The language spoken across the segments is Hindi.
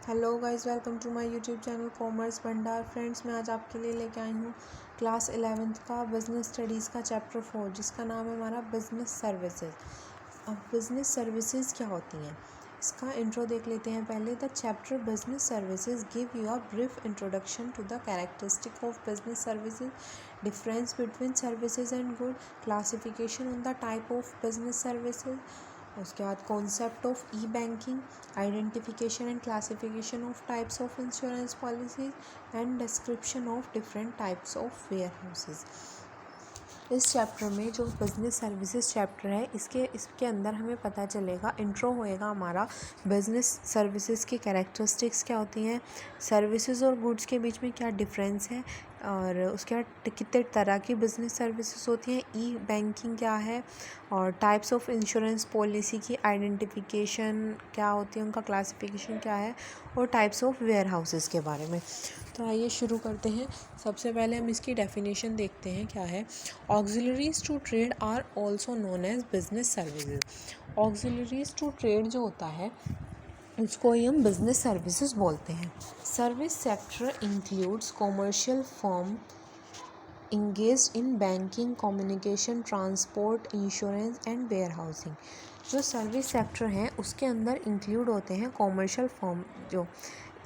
Hello guys, welcome to my YouTube channel commerce Bhandar. Friends, मैं आज आपके लिए लेके आई हूँ क्लास 11th का बिज़नेस स्टडीज़ का चैप्टर 4, जिसका नाम है हमारा बिज़नेस सर्विसेज। अब बिज़नेस सर्विसेज क्या होती हैं, इसका इंट्रो देख लेते हैं पहले। The chapter business services give you a brief introduction to the characteristic of business services, difference between services and good, classification on the type of business services. उसके बाद concept of E banking, identification and classification of types of insurance policies and description of different types of warehouses. इस चैप्टर में जो बिज़नेस सर्विसेज चैप्टर है, इसके अंदर हमें पता चलेगा, इंट्रो होएगा हमारा बिज़नेस सर्विसेज की कैरेक्टरिस्टिक्स क्या होती हैं, सर्विसेज और गुड्स के बीच में क्या डिफरेंस है, और उसके बाद कितने तरह की बिज़नेस सर्विसेज होती हैं, ई बैंकिंग क्या है, और टाइप्स ऑफ इंश्योरेंस पॉलिसी की आइडेंटिफिकेशन क्या होती है, उनका क्लासिफिकेशन क्या है, और टाइप्स ऑफ वेयर हाउसेस के बारे में। तो आइए शुरू करते हैं। सबसे पहले हम इसकी डेफिनेशन देखते हैं क्या है। Auxiliaries to trade are also known as business services. Auxiliaries to trade जो होता है, उसको ही हम बिजनेस सर्विसेज बोलते हैं। Service sector includes commercial firm engaged in banking, communication, transport, insurance and warehousing. जो सर्विस सेक्टर हैं उसके अंदर इंक्लूड होते हैं कॉमर्शियल फर्म, जो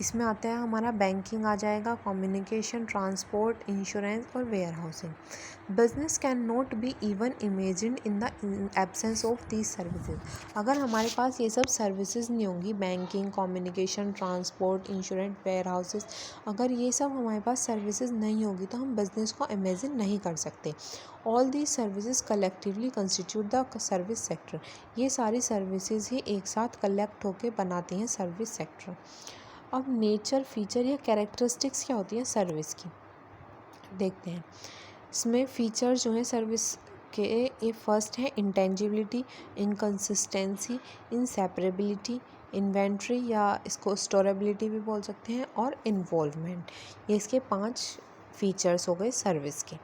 इसमें आता है हमारा बैंकिंग आ जाएगा, कम्युनिकेशन, ट्रांसपोर्ट, इंश्योरेंस और warehousing. Business can not be even imagined in the absence of these services. अगर हमारे पास ये सब सर्विसेज नहीं होंगी, banking, communication, transport, insurance, warehouses, अगर ये सब हमारे पास सर्विसेज नहीं होगी तो हम बिज़नेस को इमेजिन नहीं कर सकते। All these services collectively constitute the service sector. ये सारी सर्विसेज ही एक साथ कलेक्ट होकर बनाती हैं सर्विस सेक्टर। अब नेचर, फीचर या कैरेक्टरिस्टिक्स क्या होती हैं सर्विस की, देखते हैं। इसमें फीचर जो है सर्विस के, ये फर्स्ट है इंटेंजिबिलिटी, इनकन्सिस्टेंसी, इनसेपरेबिलिटी, इन्वेंट्री या इसको स्टोरेबिलिटी भी बोल सकते हैं, और इन्वॉल्वमेंट। ये इसके 5 फीचर्स हो गए सर्विस के।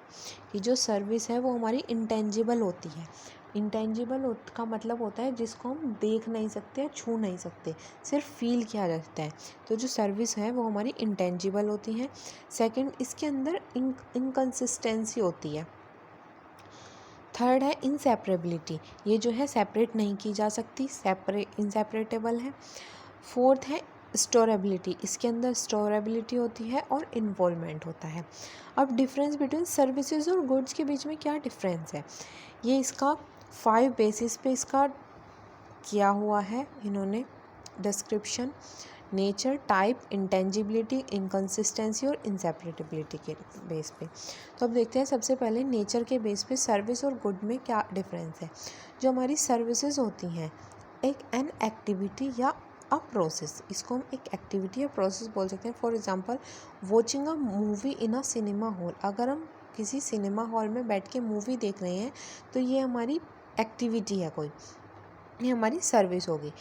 कि जो सर्विस है वो हमारी इंटेंजिबल होती है। इंटेंजिबल का मतलब होता है जिसको हम देख नहीं सकते, छू नहीं सकते, सिर्फ फील किया जा सकता है। तो जो सर्विस है वो हमारी इंटेंजिबल होती है। सेकंड, इसके अंदर इनकन्सिस्टेंसी होती है। थर्ड है इनसेपरेबिलिटी, ये जो है सेपरेट नहीं की जा सकती, इनसेपरेटेबल है। फोर्थ है स्टोरेबिलिटी, इसके अंदर स्टोरेबिलिटी होती है, और इन्वॉल्वमेंट होता है। अब डिफरेंस बिटवीन सर्विसेज और गुड्स के बीच में क्या डिफरेंस है, ये इसका 5 बेसिस पे इसका किया हुआ है इन्होंने description. Nature, type, intangibility, inconsistency और इनसेपरेटेबिलिटी के बेस पे। तो अब देखते हैं सबसे पहले नेचर के बेस पे सर्विस और गुड में क्या डिफरेंस है। जो हमारी सर्विसेज होती हैं, एक एन एक्टिविटी या अ प्रोसेस, इसको हम एक एक्टिविटी या प्रोसेस बोल सकते हैं। For example, watching a movie in a cinema hall. अगर हम किसी सिनेमा हॉल में बैठ के मूवी देख रहे हैं तो ये हमारी एक्टिविटी है कोई, ये हमारी सर्विस होगी।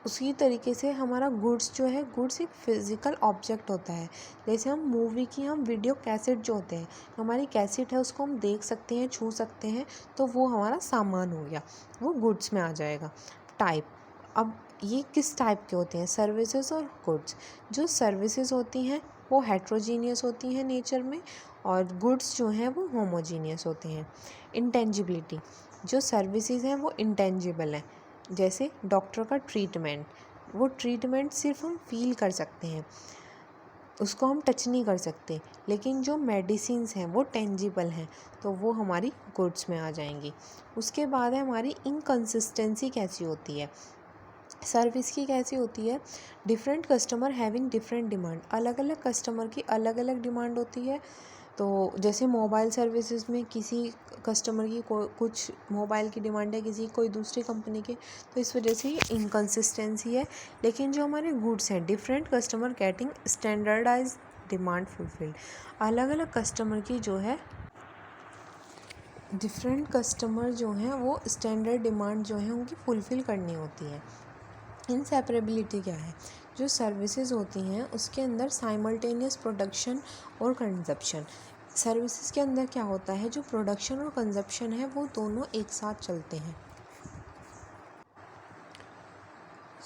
उसी तरीके से हमारा गुड्स जो है, गुड्स एक फिज़िकल ऑब्जेक्ट होता है। जैसे हम मूवी की, हम वीडियो कैसेट जो होते हैं, हमारी कैसेट है, उसको हम देख सकते हैं, छू सकते हैं, तो वो हमारा सामान हो गया, वो गुड्स में आ जाएगा। टाइप, अब ये किस टाइप के होते हैं, सर्विसेज और गुड्स। जो सर्विसेज होती हैं वो हेट्रोजीनियस होती हैं नेचर में, और गुड्स जो हैं वो होमोजीनियस होते हैं। इंटेंजिबिलिटी, जो सर्विसेज हैं वो इंटेंजिबल हैं। जैसे डॉक्टर का ट्रीटमेंट, वो ट्रीटमेंट सिर्फ हम फील कर सकते हैं, उसको हम टच नहीं कर सकते। लेकिन जो मेडिसिन्स हैं वो टेंजिबल हैं, तो वो हमारी गुड्स में आ जाएंगी। उसके बाद है हमारी इनकन्सिस्टेंसी कैसी होती है, सर्विस की कैसी होती है। Different customer having different demand, अलग अलग कस्टमर की अलग अलग डिमांड होती है। तो जैसे मोबाइल सर्विसेज में किसी कस्टमर की कुछ मोबाइल की डिमांड है, किसी कोई दूसरी कंपनी के, तो इस वजह से ये इनकन्सिस्टेंसी है। लेकिन जो हमारे गुड्स हैं, different customer getting standardize demand fulfilled, अलग अलग कस्टमर की जो है, डिफरेंट कस्टमर जो हैं वो स्टैंडर्ड डिमांड जो है उनकी फुलफ़िल करनी होती है। इनसेपरेबिलिटी क्या है, जो सर्विसेज होती हैं उसके अंदर साइमल्टेनियस प्रोडक्शन और कंजप्शन। सर्विसेज के अंदर क्या होता है, जो प्रोडक्शन और कंजप्शन है वो दोनों एक साथ चलते हैं।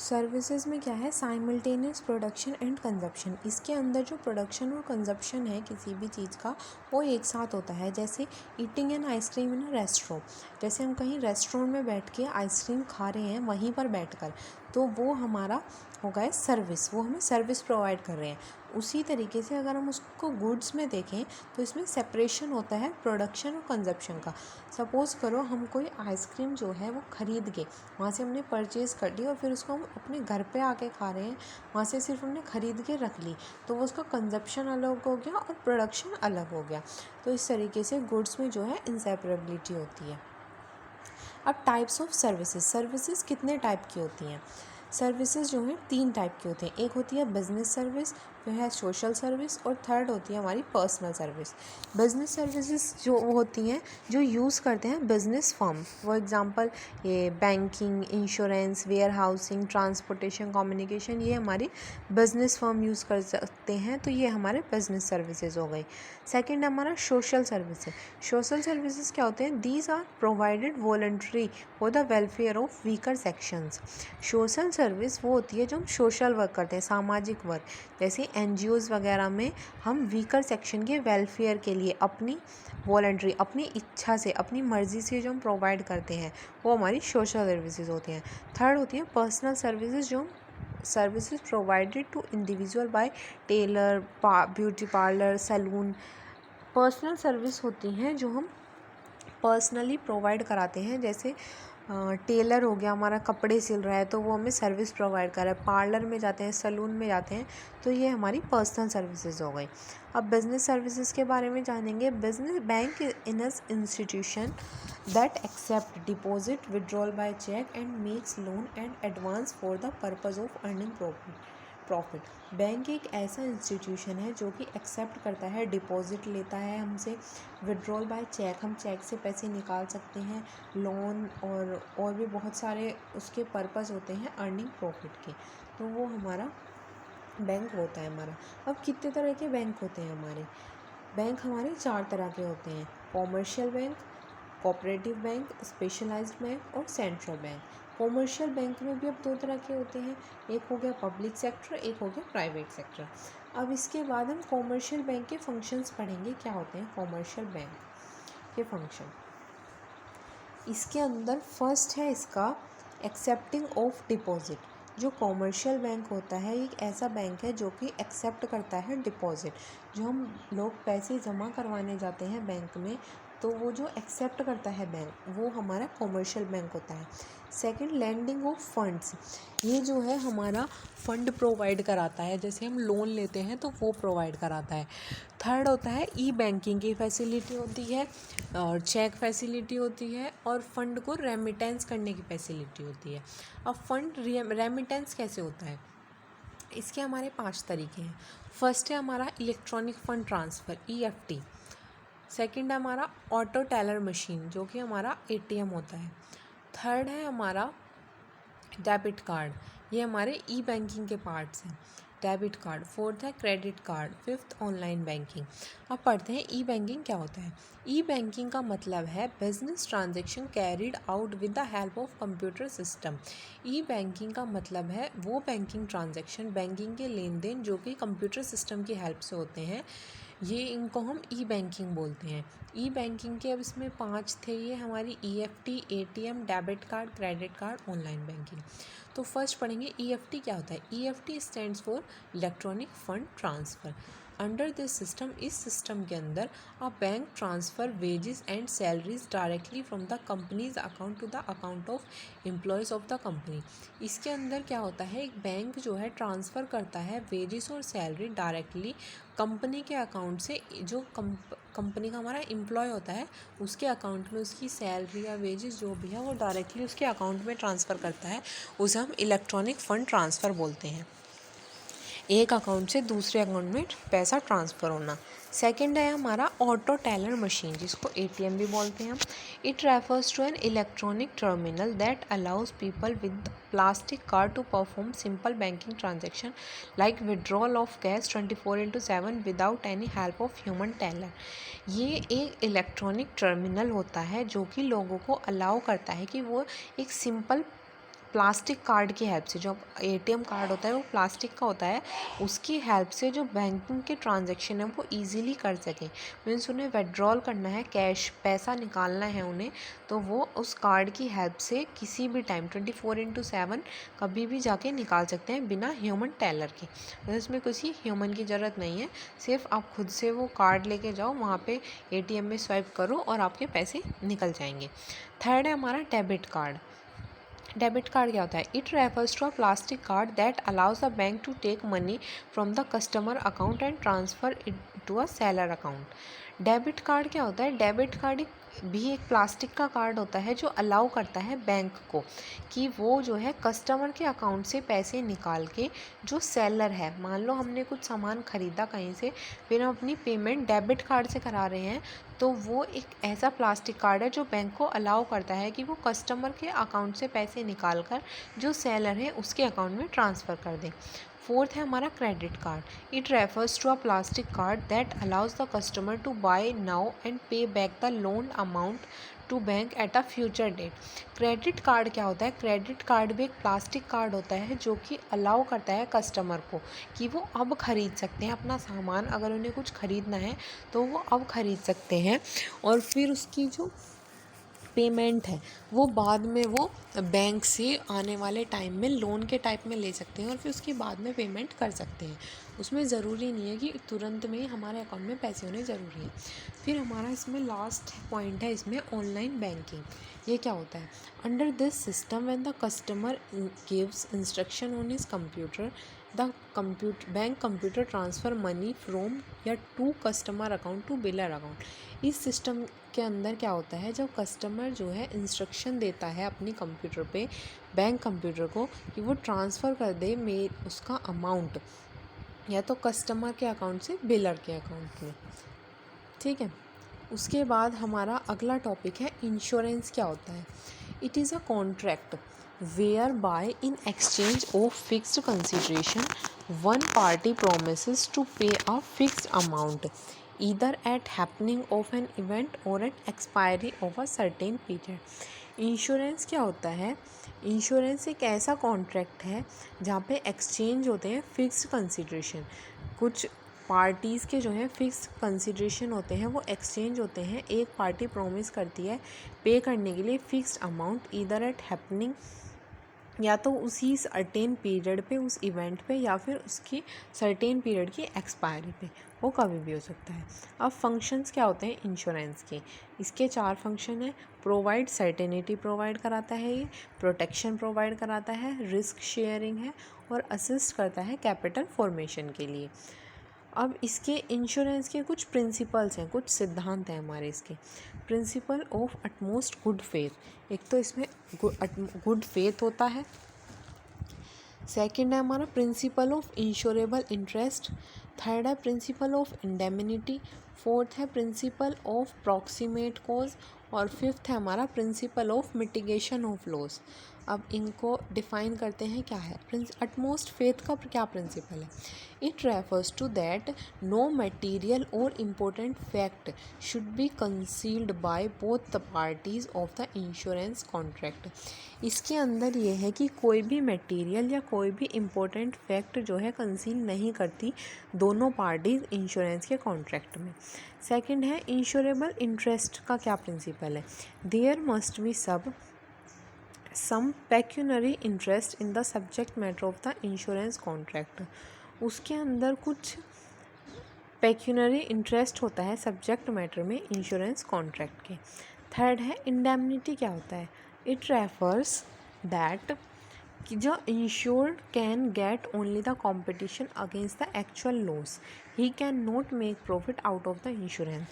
सर्विसेज में क्या है, साइमल्टेनियस प्रोडक्शन एंड कंजप्शन। इसके अंदर जो प्रोडक्शन और कंजप्शन है किसी भी चीज़ का वो एक साथ होता है। जैसे eating an ice cream in a restaurant, जैसे हम कहीं रेस्टोरेंट में बैठ के आइसक्रीम खा रहे हैं वहीं पर बैठकर, तो वो हमारा होगा है सर्विस, वो हमें सर्विस प्रोवाइड कर रहे हैं। उसी तरीके से अगर हम उसको गुड्स में देखें तो इसमें सेपरेशन होता है प्रोडक्शन और कंजप्शन का। सपोज़ करो हम कोई आइसक्रीम जो है वो ख़रीद के वहाँ से हमने परचेज़ कर ली और फिर उसको हम अपने घर पे आके खा रहे हैं, वहाँ से सिर्फ हमने ख़रीद के रख ली, तो वो उसका कंजप्शन अलग हो गया और प्रोडक्शन अलग हो गया। तो इस तरीके से गुड्स में जो है इंसेपरेबिलिटी होती है। अब टाइप्स ऑफ सर्विसेज, सर्विसेज कितने टाइप की होती हैं? सर्विसेज जो हैं 3 टाइप की होती हैं। एक होती है बिजनेस सर्विस, फिर है सोशल सर्विस और थर्ड होती है हमारी पर्सनल सर्विस। बिजनेस सर्विसेज जो होती हैं जो यूज़ करते हैं बिजनेस फर्म, फॉर एग्जांपल ये banking, insurance, warehousing, transportation, communication, ये हमारी बिजनेस फर्म यूज़ कर सकते हैं, तो ये हमारे बिजनेस सर्विसेज हो गई। सेकेंड हमारा सोशल सर्विसेज। सोशल सर्विसेज क्या होते हैं? These are provided voluntary for the welfare of weaker sections. Social service वो होती है जो हम सोशल वर्क करते हैं, सामाजिक वर्क, जैसे एनजीओज़ वगैरह में हम वीकर सेक्शन के वेलफेयर के लिए अपनी वॉलंटरी, अपनी इच्छा से, अपनी मर्ज़ी से जो हम प्रोवाइड करते हैं वो हमारी सोशल सर्विसेज होती हैं। थर्ड होती है पर्सनल सर्विसेज, जो services provided to individual by tailor, beauty parlour, salon. Personal service होती हैं जो हम पर्सनली प्रोवाइड कराते हैं, जैसे टेलर हो गया, हमारा कपड़े सिल रहा है तो वो हमें सर्विस प्रोवाइड कर रहा है, पार्लर में जाते हैं, सैलून में जाते हैं, तो ये हमारी पर्सनल सर्विसेज हो गई। अब बिजनेस सर्विसेज के बारे में जानेंगे। Business bank in institution that accept deposit, withdrawal by cheque and makes loan and advance for the purpose of earning profit. Bank एक ऐसा इंस्टीट्यूशन है जो कि एक्सेप्ट करता है, डिपॉजिट लेता है हमसे, विड्रॉल बाय चेक, हम चेक से पैसे निकाल सकते हैं, लोन और भी बहुत सारे उसके पर्पज़ होते हैं अर्निंग प्रॉफिट के, तो वो हमारा बैंक होता है हमारा। अब कितने तरह के बैंक होते हैं हमारे? बैंक हमारे 4 तरह के होते हैं, commercial bank, cooperative bank, specialised bank और सेंट्रल बैंक। कॉमर्शियल बैंक में भी अब 2 तरह के होते हैं, एक हो गया पब्लिक सेक्टर, एक हो गया प्राइवेट सेक्टर। अब इसके बाद हम कॉमर्शियल बैंक के फंक्शंस पढ़ेंगे, क्या होते हैं कॉमर्शियल बैंक के फंक्शन। इसके अंदर फर्स्ट है इसका एक्सेप्टिंग ऑफ डिपॉजिट। जो कॉमर्शियल बैंक होता है एक ऐसा बैंक है जो कि एक्सेप्ट करता है डिपॉजिट, जो हम लोग पैसे जमा करवाने जाते हैं बैंक में, तो वो जो एक्सेप्ट करता है बैंक, वो हमारा कॉमर्शियल बैंक होता है। सेकंड, लैंडिंग ऑफ फंड्स, ये जो है हमारा फ़ंड प्रोवाइड कराता है, जैसे हम लोन लेते हैं तो वो प्रोवाइड कराता है। थर्ड होता है ई बैंकिंग की फैसिलिटी होती है, और चेक फैसिलिटी होती है, और फ़ंड को रेमिटेंस करने की फैसिलिटी होती है। अब फ़ंड रेमिटेंस कैसे होता है? इसके हमारे 5 तरीके हैं। फर्स्ट है हमारा electronic fund transfer, EFT। Second है हमारा ऑटो टेलर मशीन, जो कि हमारा ATM होता है। थर्ड है हमारा डेबिट कार्ड, ये हमारे ई बैंकिंग के पार्ट्स हैं, डेबिट कार्ड। फोर्थ है credit card. Fifth online banking. अब पढ़ते हैं ई बैंकिंग क्या होता है। ई बैंकिंग का मतलब है business transaction carried out with the help of computer system. E banking का मतलब है वो बैंकिंग ट्रांजैक्शन, बैंकिंग के लेन देन जो कि कंप्यूटर सिस्टम की हेल्प से होते हैं, ये इनको हम ई बैंकिंग बोलते हैं। ई बैंकिंग के अब इसमें 5 थे, ये हमारी EFT, ATM, debit card, credit card, online banking. तो फर्स्ट पढ़ेंगे EFT क्या होता है। EFT stands for electronic fund transfer. Under this system, इस सिस्टम के अंदर a bank transfer wages and salaries directly from the companies account to the account of employees of the company. इसके अंदर क्या होता है, एक बैंक जो है ट्रांसफ़र करता है वेजेस और सैलरी डायरेक्टली कंपनी के अकाउंट से, जो कंपनी का हमारा एम्प्लॉय होता है उसके अकाउंट में उसकी सैलरी या वेजेस जो भी है वो डायरेक्टली उसके अकाउंट में ट्रांसफ़र करता है, उसे हम इलेक्ट्रॉनिक फ़ंड ट्रांसफ़र बोलते हैं। एक अकाउंट से दूसरे अकाउंट में पैसा ट्रांसफ़र होना। सेकंड है हमारा ऑटो टेलर मशीन, जिसको ATM भी बोलते हैं। It refers to an electronic terminal that allows people with plastic card to perform simple banking transaction like withdrawal of cash 24/7 without any help of human teller. ये एक इलेक्ट्रॉनिक टर्मिनल होता है जो कि लोगों को अलाउ करता है कि वो एक सिंपल प्लास्टिक कार्ड की हेल्प से, जो ATM कार्ड होता है वो प्लास्टिक का होता है, उसकी हेल्प से जो बैंकिंग के ट्रांजैक्शन है वो ईजिली कर सकें। मीन्स उन्हें विड्रॉल करना है, कैश पैसा निकालना है उन्हें, तो वो उस कार्ड की हेल्प से किसी भी टाइम 24/7 कभी भी जाके निकाल सकते हैं बिना ह्यूमन टेलर के। तो इसमें किसी ह्यूमन की ज़रूरत नहीं है, सिर्फ आप खुद से वो कार्ड लेके जाओ, वहाँ पे ATM में स्वाइप करो और आपके पैसे निकल जाएंगे। थर्ड है हमारा डेबिट कार्ड। डेबिट कार्ड क्या होता है? It refers to a plastic card that allows a bank to take money from the customer account and transfer it to a seller account. Debit card क्या होता है? डेबिट कार्ड भी एक प्लास्टिक का कार्ड होता है जो अलाउ करता है बैंक को कि वो जो है कस्टमर के अकाउंट से पैसे निकाल के, जो सेलर है, मान लो हमने कुछ सामान ख़रीदा कहीं से, फिर हम अपनी पेमेंट डेबिट कार्ड से करा रहे हैं, तो वो एक ऐसा प्लास्टिक कार्ड है जो बैंक को अलाउ करता है कि वो कस्टमर के अकाउंट से पैसे निकाल कर जो सेलर है उसके अकाउंट में ट्रांसफ़र कर दें। फोर्थ है हमारा credit card. It refers to a plastic card that allows the customer to buy now and pay back the loan amount to bank at a future date. Credit card क्या होता है? क्रेडिट कार्ड भी एक प्लास्टिक कार्ड होता है जो कि अलाउ करता है कस्टमर को कि वो अब ख़रीद सकते हैं अपना सामान, अगर उन्हें कुछ ख़रीदना है तो वो अब ख़रीद सकते हैं, और फिर उसकी जो पेमेंट है वो बाद में वो बैंक से आने वाले टाइम में लोन के टाइप में ले सकते हैं और फिर उसके बाद में पेमेंट कर सकते हैं। उसमें ज़रूरी नहीं है कि तुरंत में हमारे अकाउंट में पैसे होने ज़रूरी है। फिर हमारा इसमें लास्ट पॉइंट है इसमें ऑनलाइन बैंकिंग। ये क्या होता है? Under this system when the customer gives instruction on his computer, the bank computer transfer money from या to customer account to biller account. इस सिस्टम के अंदर क्या होता है? जब कस्टमर जो है इंस्ट्रक्शन देता है अपनी कंप्यूटर पे, बैंक कंप्यूटर को, कि वो ट्रांसफ़र कर दे उसका अमाउंट या तो कस्टमर के अकाउंट से बिलर के अकाउंट में। ठीक है, उसके बाद हमारा अगला टॉपिक है इंश्योरेंस क्या होता है। It is a contract where by in exchange of fixed consideration one party promises to pay a fixed amount either at happening of an event or at expiry of a certain period। Insurance क्या होता है? इंश्योरेंस एक ऐसा कॉन्ट्रैक्ट है जहाँ पे एक्सचेंज होते हैं फिक्स्ड कंसिडरेशन, कुछ पार्टीज़ के जो है फिक्स कंसिडरेशन होते हैं वो एक्सचेंज होते हैं। एक पार्टी प्रॉमिस करती है पे करने के लिए fixed amount, either at happening, या तो उसी सर्टेन पीरियड पे, उस इवेंट पे, या फिर उसकी सर्टेन पीरियड की एक्सपायरी पे, वो कभी भी हो सकता है। अब फंक्शंस क्या होते हैं इंश्योरेंस के? इसके 4 फंक्शन हैं। प्रोवाइड सर्टेनिटी प्रोवाइड कराता है, ये प्रोटेक्शन प्रोवाइड कराता है, रिस्क शेयरिंग है, और असिस्ट करता है कैपिटल फॉर्मेशन के लिए। अब इसके इंश्योरेंस के कुछ प्रिंसिपल्स हैं, कुछ सिद्धांत हैं हमारे इसके। Principle of utmost good faith, एक तो इसमें गुड फेथ होता है। सेकंड है हमारा principle of insurable interest. Third है प्रिंसिपल ऑफ इंडेमिनिटी। फोर्थ है प्रिंसिपल ऑफ प्रॉक्सिमेट कॉज, और फिफ्थ है हमारा principle of mitigation of loss. अब इनको डिफाइन करते हैं क्या है। अटमोस्ट फेथ का क्या प्रिंसिपल है? It refers to that no material और important fact should be concealed by both the parties of the insurance contract. इसके अंदर ये है कि कोई भी मटेरियल या कोई भी इम्पोर्टेंट फैक्ट जो है कंसील नहीं करती दोनों पार्टीज इंश्योरेंस के कॉन्ट्रैक्ट में। सेकंड है इंश्योरेबल इंटरेस्ट का क्या प्रिंसिपल है? There must be some pecuniary interest in the subject matter of the insurance contract. उसके अंदर कुछ पेक्यूनरी इंटरेस्ट होता है सब्जेक्ट मैटर में इंश्योरेंस कॉन्ट्रैक्ट के। थर्ड है इंडेमनिटी क्या होता है? इट रेफर्स दैट कि जो insured can get only the competition against the actual loss, he can not make profit out of the insurance.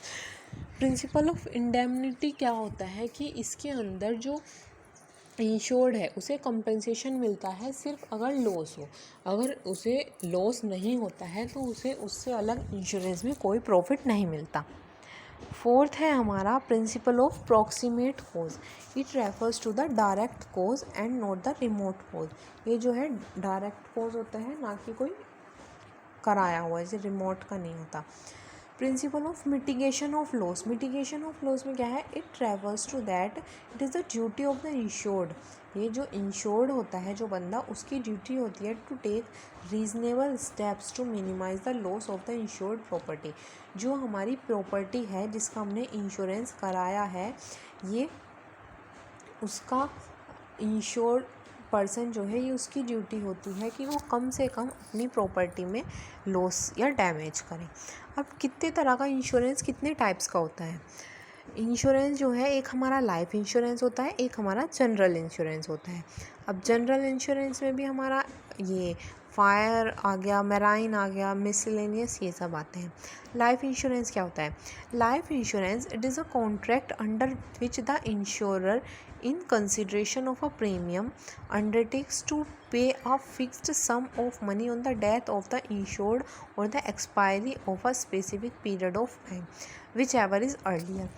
Principle of indemnity क्या होता है कि इसके अंदर जो इंश्योर्ड है उसे कंपेंसेशन मिलता है सिर्फ अगर लॉस हो, अगर उसे लॉस नहीं होता है तो उसे उससे अलग इंश्योरेंस में कोई प्रॉफिट नहीं मिलता। फोर्थ है हमारा principle of proximate cause. It refers to the direct cause and not the remote cause. ये जो है डायरेक्ट कॉज होता है, ना कि कोई कराया हुआ, जैसे रिमोट का नहीं होता। Principle of mitigation of loss. Mitigation of loss में क्या है? It refers to that it is the duty of the insured ये जो इंश्योर्ड होता है जो बंदा, उसकी ड्यूटी होती है to take reasonable steps to minimise the loss of the insured property. जो हमारी प्रॉपर्टी है जिसका हमने इंश्योरेंस कराया है, ये उसका इंश्योर्ड पर्सन जो है, ये उसकी ड्यूटी होती है कि वो कम से कम अपनी प्रॉपर्टी में लॉस या डैमेज करें। अब कितने तरह का इंश्योरेंस, कितने टाइप्स का होता है इंश्योरेंस जो है, एक हमारा लाइफ इंश्योरेंस होता है, एक हमारा जनरल इंश्योरेंस होता है। अब जनरल इंश्योरेंस में भी हमारा ये फायर आ गया, मैराइन आ गया, मिसलेनियस, ये सब आते हैं। लाइफ इंश्योरेंस क्या होता है? Life insurance, it is a contract under which the insurer in consideration of a premium undertakes to pay a fixed sum of money on the death of the insured or the expiry of a specific period of time, whichever is earlier।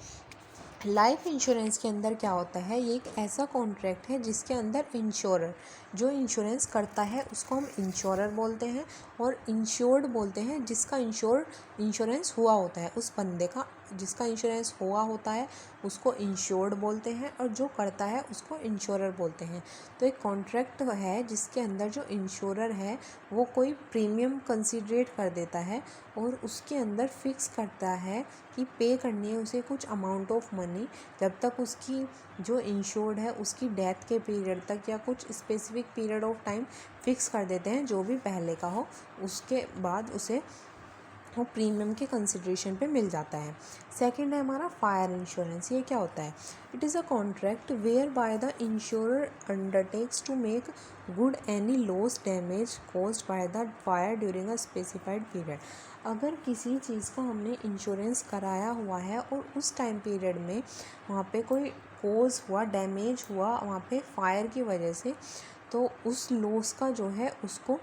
Life insurance के अंदर क्या होता है? ये एक ऐसा कॉन्ट्रैक्ट है जिसके अंदर इंश्योरर, जो इंश्योरेंस करता है उसको हम इंश्योरर बोलते हैं, और इंश्योर्ड बोलते हैं जिसका इंश्योरेंस हुआ होता है, उस बंदे का जिसका इंश्योरेंस हुआ होता है उसको इंश्योर्ड बोलते हैं, और जो करता है उसको इंश्योरर बोलते हैं। तो एक कॉन्ट्रैक्ट है जिसके अंदर जो इंश्योरर है वो कोई प्रीमियम कंसीडरेट कर देता है और उसके अंदर फिक्स करता है कि पे करनी है उसे कुछ अमाउंट ऑफ मनी, जब तक उसकी जो इंश्योर्ड है उसकी डेथ के पीरियड तक, या कुछ specific period of time fix कर देते हैं जो भी पहले का हो, उसके बाद उसे वो प्रीमियम के कंसिड्रेशन पे मिल जाता है। सेकंड है हमारा फायर इंश्योरेंस। ये क्या होता है? It is a contract where by the insurer undertakes to make good any loss damage caused by the fire during a specified period. अगर किसी चीज़ का हमने इंश्योरेंस कराया हुआ है और उस टाइम पीरियड में वहाँ पे कोई कॉज हुआ, डैमेज हुआ वहाँ पे फायर की वजह से, तो उस लॉस का जो है उसको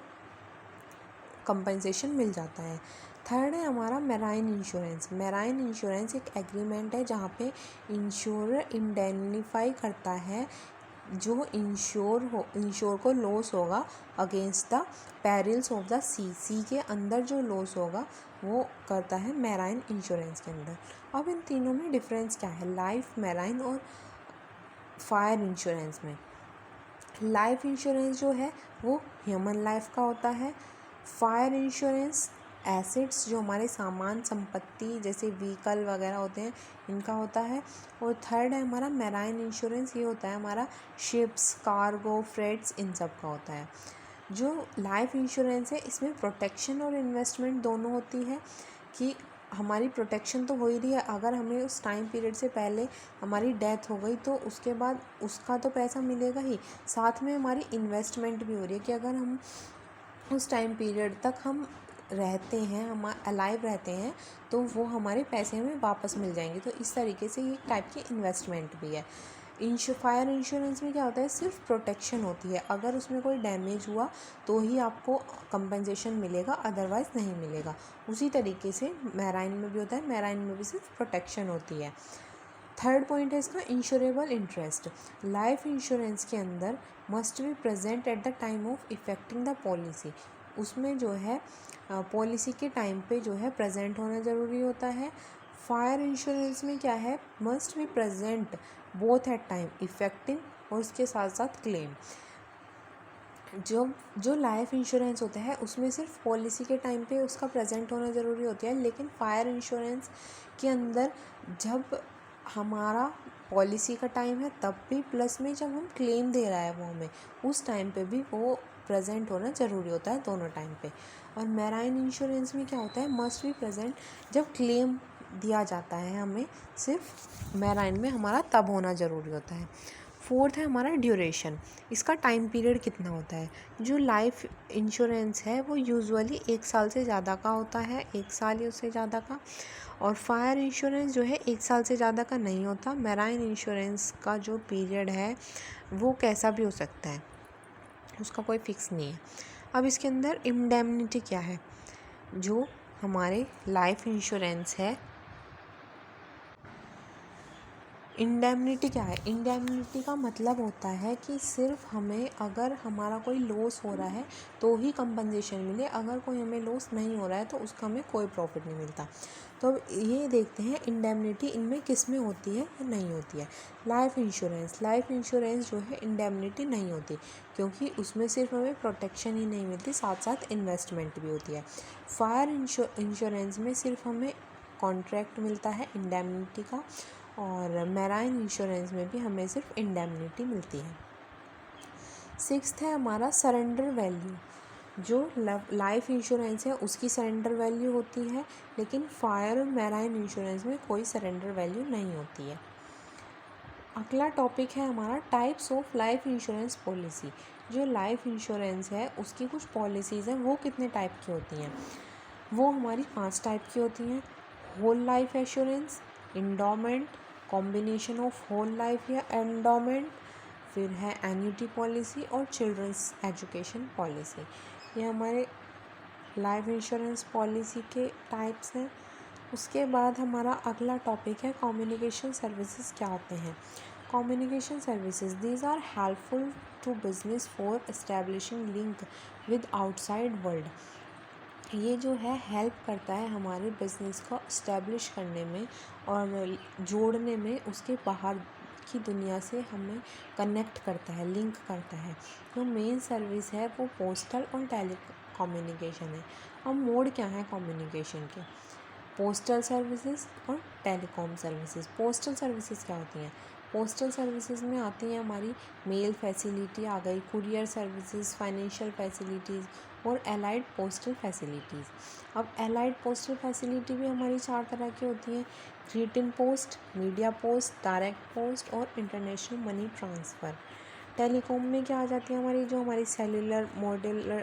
कंपनसेशन मिल जाता है। थर्ड है हमारा मैराइन इंश्योरेंस। मैराइन इंश्योरेंस एक एग्रीमेंट है जहाँ पे इंश्योरर इंडेमनिफाई करता है जो इंश्योर को लॉस होगा against the perils of the sea के अंदर जो लॉस होगा वो करता है मैराइन इंश्योरेंस के अंदर। अब इन तीनों में डिफरेंस क्या है, लाइफ, मैराइन और फायर इंश्योरेंस में? लाइफ इंश्योरेंस जो है वो ह्यूमन लाइफ का होता है। फायर इंश्योरेंस एसेट्स, जो हमारे सामान संपत्ति जैसे व्हीकल वगैरह होते हैं, इनका होता है। और थर्ड है हमारा मैराइन इंश्योरेंस, ये होता है हमारा शिप्स, कार्गो, फ्रेट्स, इन सब का होता है। जो लाइफ इंश्योरेंस है इसमें प्रोटेक्शन और इन्वेस्टमेंट दोनों होती है, कि हमारी प्रोटेक्शन तो हो ही रही है, अगर हमें उस टाइम पीरियड से पहले हमारी डेथ हो गई तो उसके बाद उसका तो पैसा मिलेगा ही, साथ में हमारी इन्वेस्टमेंट भी हो रही है कि अगर हम उस टाइम पीरियड तक हम रहते हैं, हम अलाइव रहते हैं, तो वो हमारे पैसे हमें वापस मिल जाएंगे। तो इस तरीके से ये एक टाइप की इन्वेस्टमेंट भी है। फायर इंश्योरेंस में क्या होता है? सिर्फ प्रोटेक्शन होती है, अगर उसमें कोई डैमेज हुआ तो ही आपको कंपनसेशन मिलेगा, अदरवाइज़ नहीं मिलेगा। उसी तरीके से मैराइन में भी होता है, मैराइन में भी सिर्फ प्रोटेक्शन होती है। थर्ड पॉइंट है इसका इंश्योरेबल इंटरेस्ट। लाइफ इंश्योरेंस के अंदर must be present at the time of effecting the policy. उसमें जो है पॉलिसी के टाइम पे जो है प्रेजेंट होना ज़रूरी होता है। फायर इंश्योरेंस में क्या है? Must be present both at time effecting और उसके साथ साथ क्लेम। जो लाइफ इंश्योरेंस होता है उसमें सिर्फ पॉलिसी के टाइम पे उसका प्रेजेंट होना ज़रूरी होता है, लेकिन फायर इंश्योरेंस के अंदर जब हमारा पॉलिसी का टाइम है तब भी, प्लस में जब हम क्लेम दे रहा है वो हमें, उस टाइम पे भी वो प्रेजेंट होना ज़रूरी होता है, दोनों टाइम पे। और मैराइन इंश्योरेंस में क्या होता है? मस्ट बी प्रेजेंट जब क्लेम दिया जाता है हमें, सिर्फ मैराइन में हमारा तब होना ज़रूरी होता है। फोर्थ है हमारा ड्यूरेशन। इसका टाइम पीरियड कितना होता है? जो लाइफ इंश्योरेंस है वो यूजुअली 1 साल से ज़्यादा का होता है, 1 साल या उससे ज़्यादा का। और फायर इंश्योरेंस जो है 1 साल से ज़्यादा का नहीं होता। मैराइन इंश्योरेंस का जो पीरियड है वो कैसा भी हो सकता है, उसका कोई फिक्स नहीं है। अब इसके अंदर इंडेमनिटी क्या है? जो हमारे लाइफ इंश्योरेंस है, इंडेमनिटी क्या है? इंडेमनिटी का मतलब होता है कि सिर्फ हमें अगर हमारा कोई लॉस हो रहा है तो ही कंपनसेशन मिले, अगर कोई हमें लॉस नहीं हो रहा है तो उसका हमें कोई प्रॉफिट नहीं मिलता। तो ये देखते हैं इंडेमनिटी इनमें किस में होती है या नहीं होती है। लाइफ इंश्योरेंस जो है इंडेमनिटी नहीं होती, क्योंकि उसमें सिर्फ हमें प्रोटेक्शन ही नहीं मिलती, साथ साथ इन्वेस्टमेंट भी होती है। फायर इंश्योरेंस में सिर्फ हमें कॉन्ट्रैक्ट मिलता है इंडेमनिटी का, और मैराइन इंश्योरेंस में भी हमें सिर्फ इंडेमनिटी मिलती है। सिक्स्थ है हमारा सरेंडर वैल्यू। जो लाइफ इंश्योरेंस है उसकी सरेंडर वैल्यू होती है, लेकिन फायर और मैराइन इंश्योरेंस में कोई सरेंडर वैल्यू नहीं होती है। अगला टॉपिक है हमारा types of life insurance policy. जो लाइफ इंश्योरेंस है उसकी कुछ पॉलिसीज़ हैं, वो कितने टाइप की होती हैं? वो हमारी 5 टाइप की होती हैं। Whole life assurance, endowment, combination of whole life या एंडोमेंट, फिर है एन्युटी पॉलिसी और चिल्ड्रंस एजुकेशन पॉलिसी। ये हमारे लाइफ इंश्योरेंस पॉलिसी के टाइप्स हैं। उसके बाद हमारा अगला टॉपिक है कम्युनिकेशन सर्विसेज क्या होते हैं। Communication services these are helpful to business for establishing link with outside world. ये जो है हेल्प करता है हमारे बिज़नेस को इस्टेब्लिश करने में और जोड़ने में, उसके बाहर की दुनिया से हमें कनेक्ट करता है, लिंक करता है। जो मेन सर्विस है वो पोस्टल और टेली कम्युनिकेशन है। अब मोड क्या है कम्युनिकेशन के? पोस्टल सर्विसेज और टेलीकॉम सर्विसेज। पोस्टल सर्विसेज क्या होती हैं? पोस्टल सर्विसेज में आती हैं हमारी मेल फैसिलिटी आ गई, कुरियर सर्विसेज, फाइनेंशियल फैसिलिटीज़ और एलाइड पोस्टल फैसिलिटीज़। अब एलाइड पोस्टल फैसिलिटी भी हमारी 4 तरह की होती हैं: greeting post, media post, direct post और इंटरनेशनल मनी ट्रांसफ़र। टेलीकॉम में क्या आ जाती है हमारी, जो हमारी सेलुलर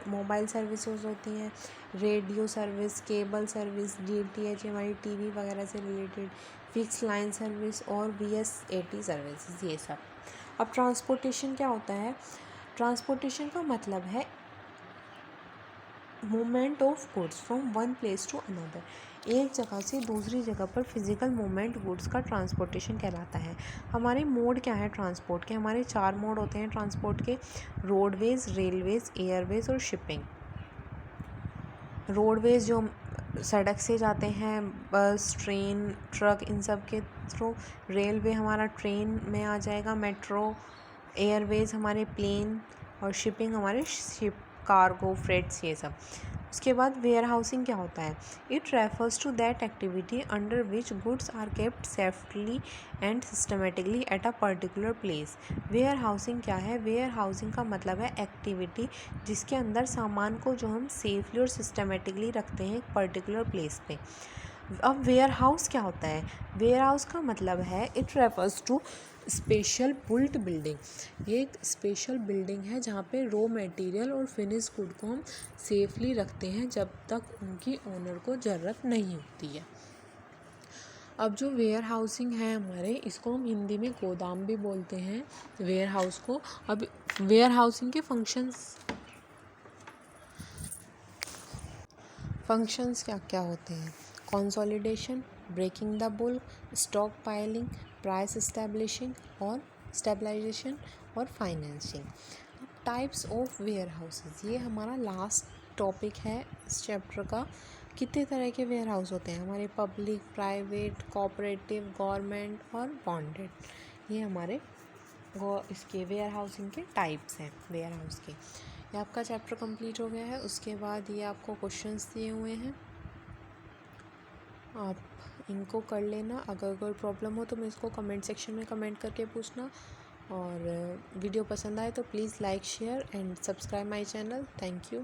मोबाइल सर्विसेज होती हैं, radio service, cable service, DTH हमारी टीवी वगैरह से रिलेटेड, फिक्स लाइन सर्विस और VSAT सर्विसेज, ये सब। अब ट्रांसपोर्टेशन क्या होता है? ट्रांसपोर्टेशन का मतलब है movement of goods from one place to another. एक जगह से दूसरी जगह पर फिजिकल मूवमेंट गुड्स का ट्रांसपोर्टेशन कहलाता है। हमारे मोड क्या है ट्रांसपोर्ट के? हमारे 4 मोड होते हैं ट्रांसपोर्ट के: रोडवेज, रेलवेज, एयरवेज और शिपिंग। रोडवेज जो सड़क से जाते हैं, बस, ट्रेन, ट्रक, इन सब के थ्रू। रेलवे हमारा ट्रेन में आ जाएगा, मेट्रो। एयरवेज हमारे प्लेन, और शिपिंग हमारे शिप, कार्गो, फ्रेट्स, ये सब। उसके बाद वेयर हाउसिंग क्या होता है? It refers to that activity under which goods are kept safely and systematically at a particular place. Warehousing क्या है? वेयर हाउसिंग का मतलब है एक्टिविटी जिसके अंदर सामान को जो हम सेफली और सिस्टमेटिकली रखते हैं एक पर्टिकुलर प्लेस पे। अब वेयर हाउस क्या होता है? वेयर हाउस का मतलब है it refers to special built building. ये एक स्पेशल बिल्डिंग है जहाँ पे रॉ मटेरियल और फिनिश गुड को हम सेफली रखते हैं जब तक उनकी ओनर को ज़रूरत नहीं होती है। अब जो वेयर हाउसिंग है हमारे, इसको हम हिंदी में गोदाम भी बोलते हैं वेयर हाउस को। अब वेयर हाउसिंग के फंक्शंस क्या क्या होते हैं? Consolidation, breaking the bulk, stockpiling, price stabilisation और financing. Types of warehouses, ये हमारा लास्ट टॉपिक है इस चैप्टर का। कितने तरह के वेयर हाउस होते हैं हमारे? पब्लिक, प्राइवेट, कोऑपरेटिव, गवर्नमेंट और बॉन्डेड। ये हमारे इसके वेयर हाउसिंग के टाइप्स हैं वेयर हाउस के। ये आपका चैप्टर कंप्लीट हो गया है। उसके बाद ये आपको क्वेश्चंस दिए हुए हैं, आप इनको कर लेना। अगर कोई प्रॉब्लम हो तो मैं इसको कमेंट सेक्शन में कमेंट करके पूछना। और वीडियो पसंद आए तो please like, share and subscribe my channel. Thank you.